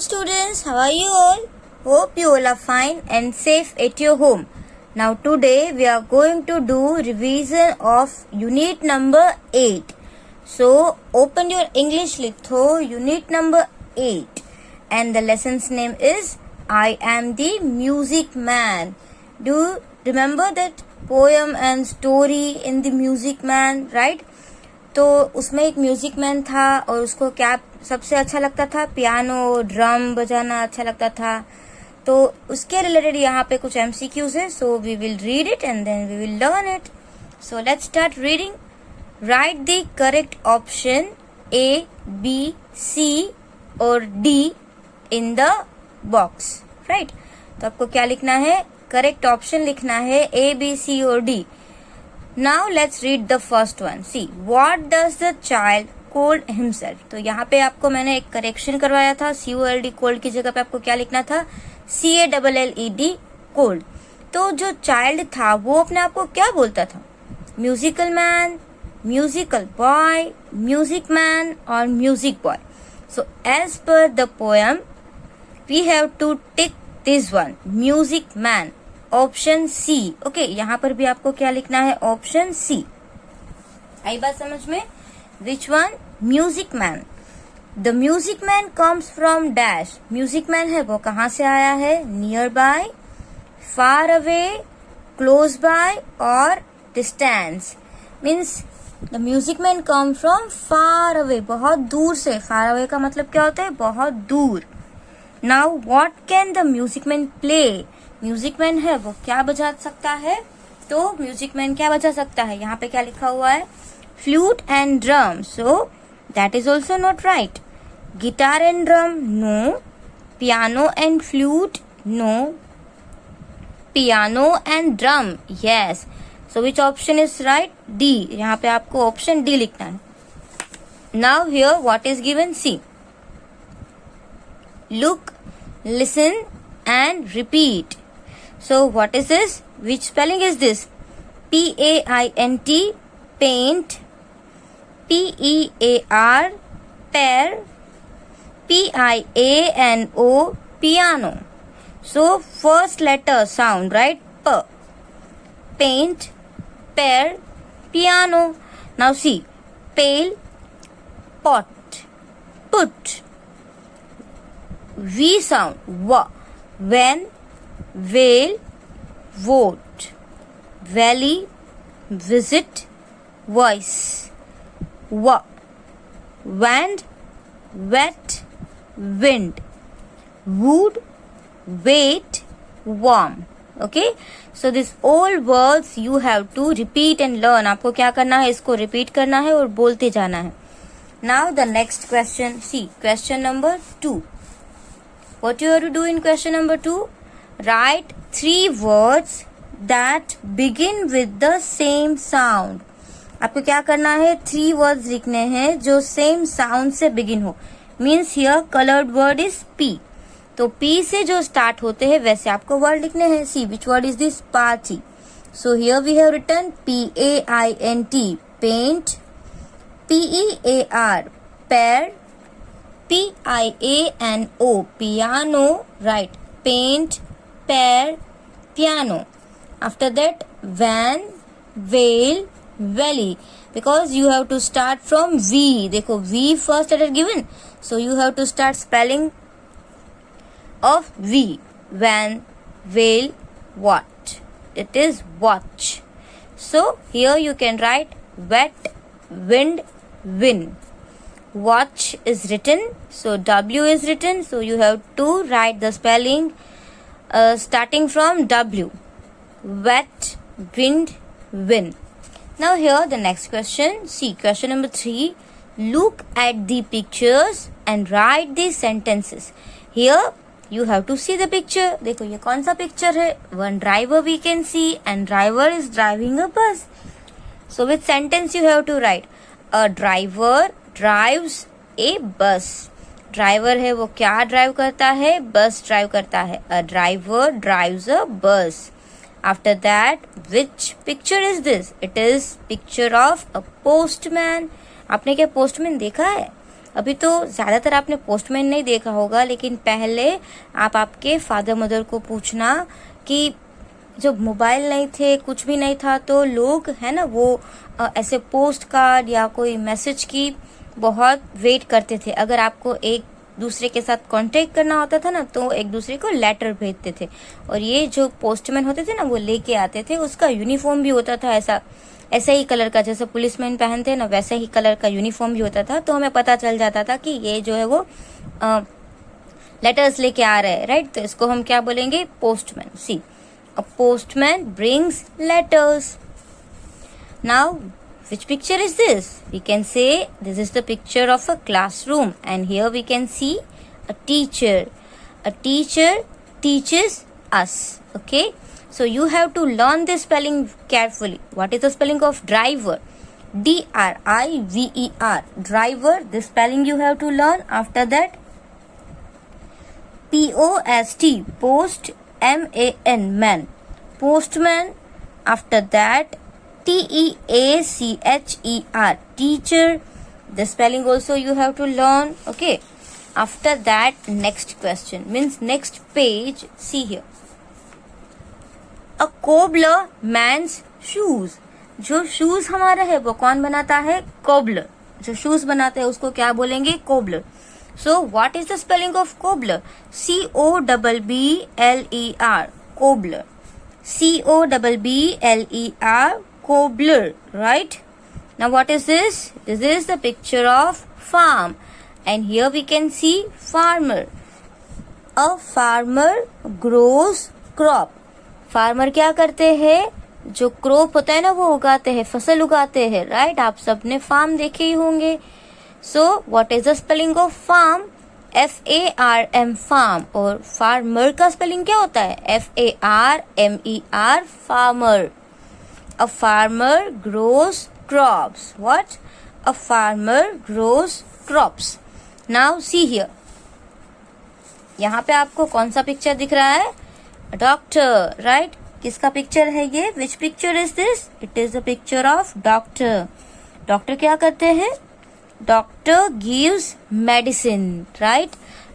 students, how are you all? Hope you all are fine and safe at your home. Now today we are going to do revision of unit number 8. So open your English litho unit number 8 and the lesson's name is I am the music man. Do you remember that poem and story in the music man, right? तो उसमें एक music man था और उसको क्या सबसे अच्छा लगता था? पियानो, ड्रम बजाना अच्छा लगता था. तो उसके रिलेटेड यहाँ पे कुछ MCQs है. So we will read it and then we will learn it. So let's start reading. Write the correct option A, B, C और D in the box. Right, तो आपको क्या लिखना है? करेक्ट ऑप्शन लिखना है A, B, C और D. Now let's read the first one. See, what does the child call himself? तो यहाँ पे आपको मैंने एक करेक्शन करवाया था. COLD कोल्ड की जगह पे आपको क्या लिखना था? CALLED cold. तो जो चाइल्ड था वो अपने आप को क्या बोलता था? Musical man, musical boy, music man और music boy. So as per the poem, we have to tick this one, music man. Option C. Okay, यहाँ पर भी आपको क्या लिखना है? Option C. आई बात समझ में? Which one? Music man. The music man comes from dash. Music man है वो कहाँ से आया है? Near by, far away, close by और distance. Means the music man come from far away, बहुत दूर से. फार अवे का मतलब क्या होता है? बहुत दूर. Now what can the music man play? Music man है वो क्या बजा सकता है? तो म्यूजिक मैन क्या बजा सकता है? यहाँ पे क्या लिखा हुआ है? Flute and drum. So that is also not right. Guitar and drum, no. Piano and flute, no. Piano and drum, yes. So which option is right? D. यहाँ पे आपको ऑप्शन डी लिखना है. Now here what is given? C. Look, listen and repeat. So what is this? Which spelling is this? PAINT, paint. PEAR, pair. PIANO, piano. So first letter sound, right? P. Paint, pair, piano. Now see, pail, pot, put. V sound, W. When, veil, vote. Valley, visit, voice. Wand, wet, wind. Wood, wait, warm. Okay, so this all words you have to repeat and learn. आपको क्या करना है? इसको repeat करना है और बोलते जाना है. Now the next question. See, question number 2. What you have to do in question number 2? Write 3 words that begin with the same sound. आपको क्या करना है? 3 words लिखने हैं जो same sound से begin हो. Means here colored word is P. तो P से जो start होते हैं वैसे आपको word लिखने हैं. See, which word is this? Party. So here we have written PAINT, paint. PEAR, pair. PIANO, piano, right? Paint, pair, piano. After that, van, veil, valley. Because you have to start from V. देखो V first letter given. So you have to start spelling of V. Van, veil, what? It is watch. So here you can write wet, wind, win. Watch is written, so W is written, so you have to write the spelling starting from W. Wet, wind, win. Now here the next question. See, question number 3. Look at the pictures and write the sentences. Here you have to see the picture. देखो ये कौन सा picture है? One driver we can see and driver is driving a bus. So with sentence you have to write a driver drives a bus. Driver है वो क्या drive करता है? बस ड्राइव करता है. A driver drives a bus. After that, which picture is this? It is picture of a postman. आपने क्या postman देखा है? अभी तो ज़्यादातर आपने पोस्टमैन नहीं देखा होगा, लेकिन पहले आप आपके फादर मदर को पूछना कि जब मोबाइल नहीं थे, कुछ भी नहीं था, तो लोग है ना वो ऐसे पोस्ट कार्ड या कोई मैसेज की बहुत वेट करते थे। अगर आपको एक दूसरे के साथ कांटेक्ट करना होता था ना, तो एक दूसरे को लेटर भेजते थे। और ये जो पोस्टमैन होते थे ना, वो लेके आते थे। उसका यूनिफॉर्म भी होता था ऐसा ही कलर का, जैसे पुलिसमैन पहनते हैं ना, वैसे ही कलर का यूनिफॉर्म भी होता था। तो हमें पता चल जाता था कि ये जो है वो लेटर्स लेके आ रहे हैं, राइट। तो इसको हम क्या बोलेंगे? Postman. C, a postman brings letters. Now which picture is this? We can say this is the picture of a classroom, and here we can see a teacher. A teacher teaches us. Okay, so you have to learn this spelling carefully. What is the spelling of driver? D-R-I-V-E-R. Driver. This spelling you have to learn. After that, P-O-S-T. Post. M-A-N. Man. Postman. After that, T-E-A-C-H-E-R. Teacher. The spelling also you have to learn. Okay. After that, next question means next page. See here. A cobbler mends shoes. जो shoes हमारा है वो कौन बनाता है? Cobbler. जो shoes बनाते हैं उसको क्या बोलेंगे? Cobbler. So what is the spelling of cobbler? C-O-B-B-L-E-R. Cobbler. C-O-B-B-L-E-R. Cobbler, right? Now what is this? This is the picture of farm, and here we can see farmer. A farmer grows crop. Farmer क्या करते हैं? जो crop होता है ना वो उगाते हैं, फसल उगाते हैं, right? आप सबने farm देखे ही होंगे. So what is the spelling of farm? F-A-R-M. farm. और farmer का spelling क्या होता है? F-A-R-M-E-R. farmer. A farmer grows crops. What? A farmer grows crops. Now see here. यहाँ पे आपको कौन सा पिक्चर दिख रहा है? Doctor, right? किसका पिक्चर है ये? Which picture is this? It is a picture of doctor. Doctor क्या करते हैं? Doctor gives medicine, right?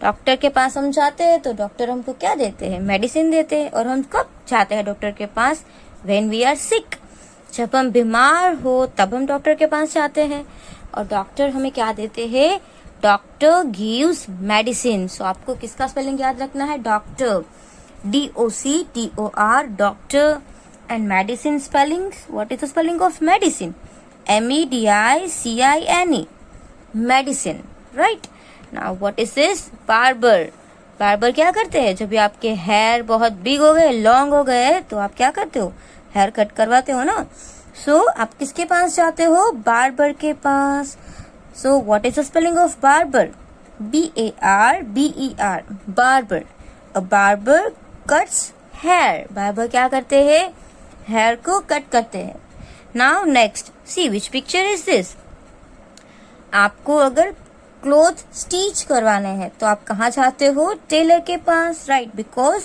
Doctor के पास हम जाते हैं तो डॉक्टर हमको क्या देते हैं? मेडिसिन देते हैं। और हम कब जाते हैं डॉक्टर के पास? When we are sick. जब हम बीमार हो तब हम डॉक्टर के पास जाते हैं। और डॉक्टर हमें क्या देते हैं? Doctor gives medicine. सो आपको किसका स्पेलिंग याद रखना है? Doctor. D-O-C-T-O-R. Doctor. And medicine spelling, what is the spelling of medicine? M-E-D-I-C-I-N-E. Medicine, right? Now what is this? Barber. Barber क्या करते हैं? जब भी आपके हेयर बहुत बिग हो गए, लॉन्ग हो गए, तो आप क्या करते हो? हेयर कट करवाते हो ना। सो आप किसके पास जाते हो? बार्बर के पास. So what is the spelling of barber? B-A-R-B-E-R. Barber. A barber cuts hair. Barber क्या करते हैं? हेयर को कट करते हैं. Now next, see which picture is this? आपको अगर क्लोथ स्टिच करवाने हैं तो आप कहाँ जाते हो? टेलर के पास, right? Because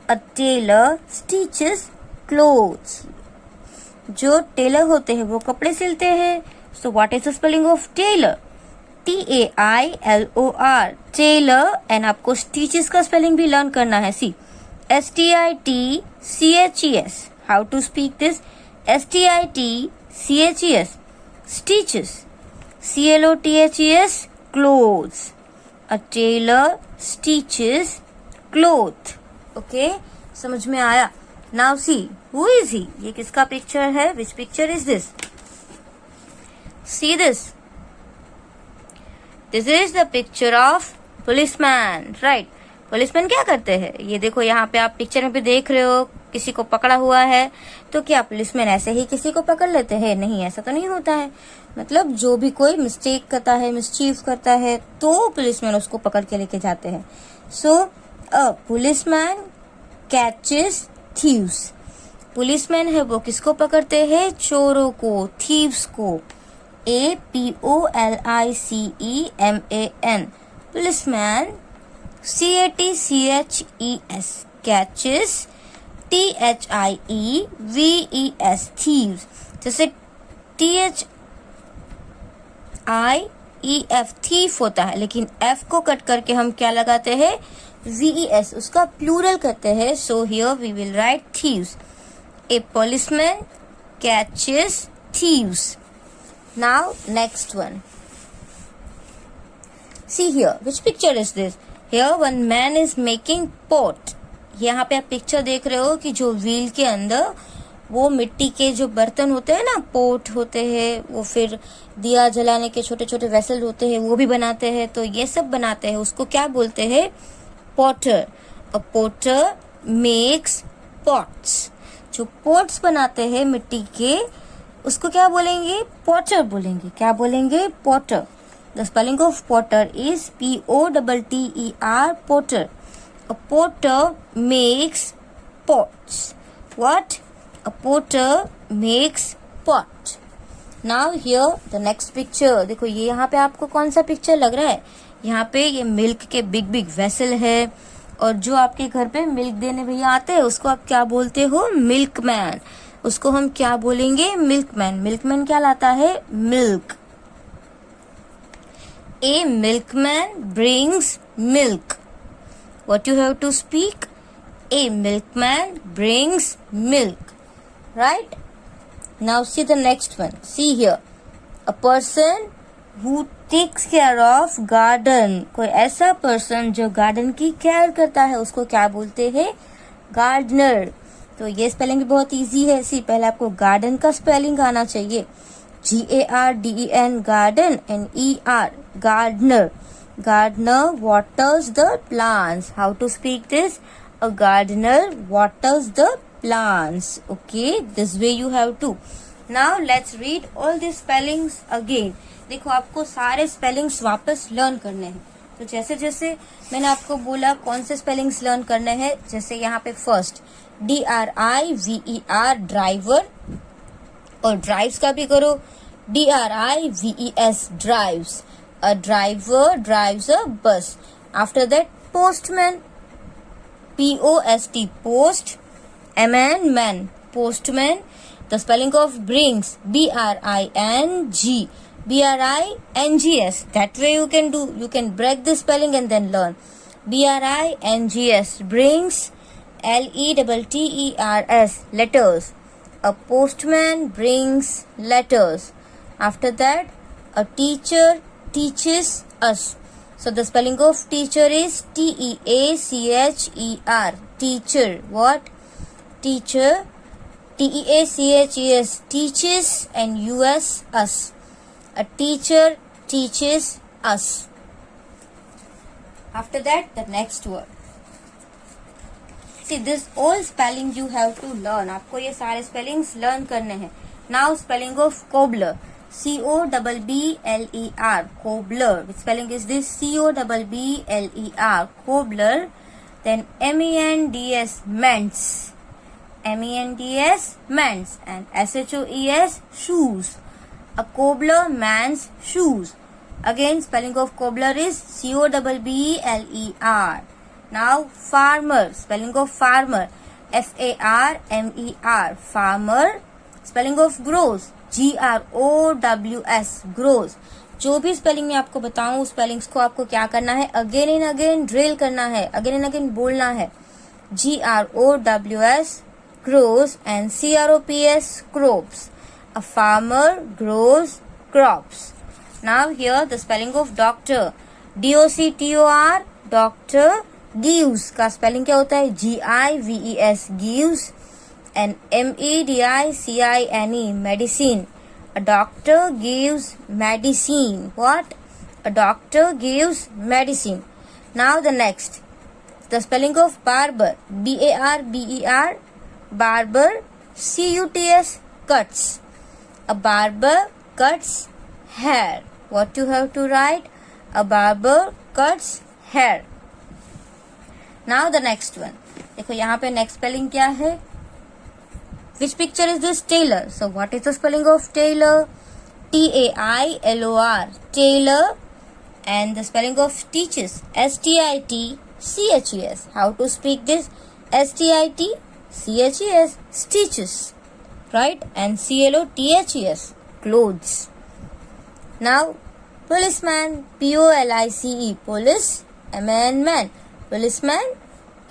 a tailor stitches clothes. जो टेलर होते हैं वो कपड़े सिलते हैं. So what is the spelling of tailor? T-A-I-L-O-R. Tailor. And आपको स्टिचेस का स्पेलिंग भी लर्न करना है. See, S-T-I-T-C-H-E-S. How to speak this? S-T-I-T-C-H-E-S. Stitches. C-L-O-T-H-E-S. clothes. A tailor stitches cloth. Okay, समझ में आया? Now see, who is he? ये किसका पिक्चर है? Which picture is this? See this. This is the picture of policeman, right? Policeman क्या करते हैं? ये देखो यहाँ पे आप पिक्चर में भी देख रहे हो, किसी को पकड़ा हुआ है. तो क्या पुलिसमैन ऐसे ही किसी को पकड़ लेते हैं? नहीं, ऐसा तो नहीं होता है. मतलब जो भी कोई मिस्टेक करता है, मिसचीफ करता है, तो पुलिसमैन उसको पकड़ के लेके जाते हैं. So a policeman catches thieves. Policeman है वो किसको पकड़ते हैं? चोरों को, थीव्स को. A-P-O-L-I-C-E-M-A-N. Policeman. C-A-T-C-H-E-S. catches. T-H-I-E-V-E-S. thieves. जैसे T-H-I EF thief होता है, लेकिन F को कट करके हम क्या लगाते हैं? VES, उसका प्लूरल करते हैं. So here we will write thieves. A policeman catches thieves. Now next one. See here, which picture is this? Here one man is making pot. यहाँ पे आप पिक्चर देख रहे हो कि जो व्हील के अंदर वो मिट्टी के जो बर्तन होते हैं ना, पोट होते हैं, वो फिर दिया जलाने के छोटे छोटे वेसल होते हैं, वो भी बनाते हैं. तो ये सब बनाते हैं, उसको क्या बोलते हैं? पॉटर. अ पॉटर मेक्स पॉट्स. जो पोट्स बनाते हैं मिट्टी के, उसको क्या बोलेंगे? पॉटर बोलेंगे. क्या बोलेंगे? Potter. The spelling of Potter is POTTER, Potter. A potter makes pots. What? A potter makes pot. Now here the next picture. देखो ये यहाँ पे आपको कौन सा पिक्चर लग रहा है? यहाँ पे ये मिल्क के बिग बिग वेसल है, और जो आपके घर पे मिल्क देने भैया आते हैं उसको आप क्या बोलते हो? मिल्कमैन. उसको हम क्या बोलेंगे? मिल्कमैन. मिल्कमैन क्या लाता है? Milk. A milkman brings milk. What you have to speak? A milkman brings milk. Right? Now see the next one. See here. A person who takes care of garden. कोई ऐसा person जो garden की care करता है, उसको क्या बोलते हैं? Gardener. तो ये स्पेलिंग भी बहुत इजी है. सी पहले आपको गार्डन का स्पेलिंग आना चाहिए. GARDEN, garden, and ER, gardener. Gardener waters the plants. How to speak this? A gardener waters the plants. Okay, this way you have to. Now let's read all these spellings again. देखो आपको सारे spellings वापस learn करने हैं. तो जैसे जैसे मैंने आपको बोला कौन से स्पेलिंग्स लर्न करने हैं, जैसे यहाँ पे फर्स्ट DRIVER, ड्राइवर, और ड्राइव्स का भी करो. DRIVES, drives. A driver drives a bus. After that, postman. POST, post. man, postman. The spelling of brings, BRINGS. That way you can break the spelling and then learn. BRINGS, brings. LETTERS, letters. A postman brings letters. After that, a teacher teaches us. So the spelling of teacher is TEACHER, teacher. What? Teacher. TEACHES, teaches, and US, us. A teacher teaches us. After that, the next word. See, this all spelling you have to learn. आपको ये सारे spellings learn करने हैं. Now spelling of cobbler. COBBLER, cobbler. Which spelling is this? COBBLER, cobbler. Then MENDS, mends. MENDS, mends. And SHOES, shoes. A cobbler mends shoes. Again, spelling of cobbler is COBBLER. Now farmer. Spelling of farmer, FARMER, farmer. Spelling of grows, GROWS, grows. जो भी spelling मैं आपको बताऊं उस spellings को आपको क्या करना है? अगेन एंड अगेन ड्रिल करना है, अगेन एंड अगेन बोलना है. GROWS, grows, and CROPS, crops. A farmer grows crops. Now here the spelling of doctor. DOCTOR, doctor. gives का स्पेलिंग क्या होता है? GIVES, gives. And MEDICINE, medicine. A doctor gives medicine. What? A doctor gives medicine. Now the next, the spelling of barber. BARBER, barber. CUTS, cuts. A barber cuts hair. What you have to write? A barber cuts hair. Now the next one. देखो यहाँ पे next spelling क्या है? Which picture is this? Tailor. So what is the spelling of tailor? TAILOR, tailor. And the spelling of teaches, STITCHES. How to speak this? STITCHES, stitches. Right? And CLOTHES, clothes. Now Policeman, Police, police, man. Policeman,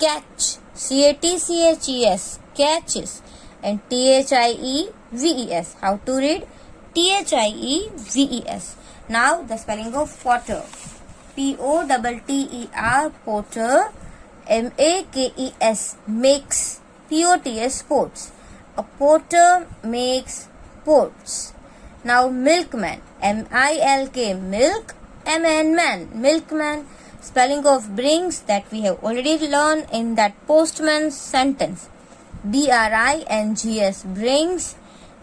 catch, catches, catches, and thieves. How to read? thieves. Now the spelling of porter. Potter, porter. Makes, makes. Pots, pots. A porter makes pots. Now milkman, milk, milk, man, milkman. Spelling of brings that we have already learned in that postman sentence. brings, brings,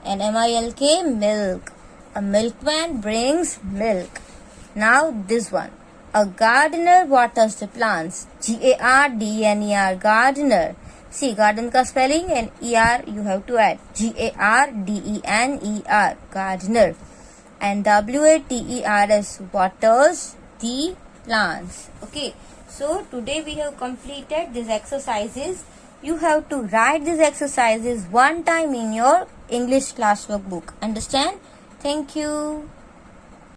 and milk, milk. A milkman brings milk. Now this one. A gardener waters the plants. gardner, gardener. See, garden ka spelling and er you have to add. gardener, gardener. And waters, waters the plants. Okay, so today we have completed these exercises. You have to write these exercises one time in your English classwork book. Understand? Thank you.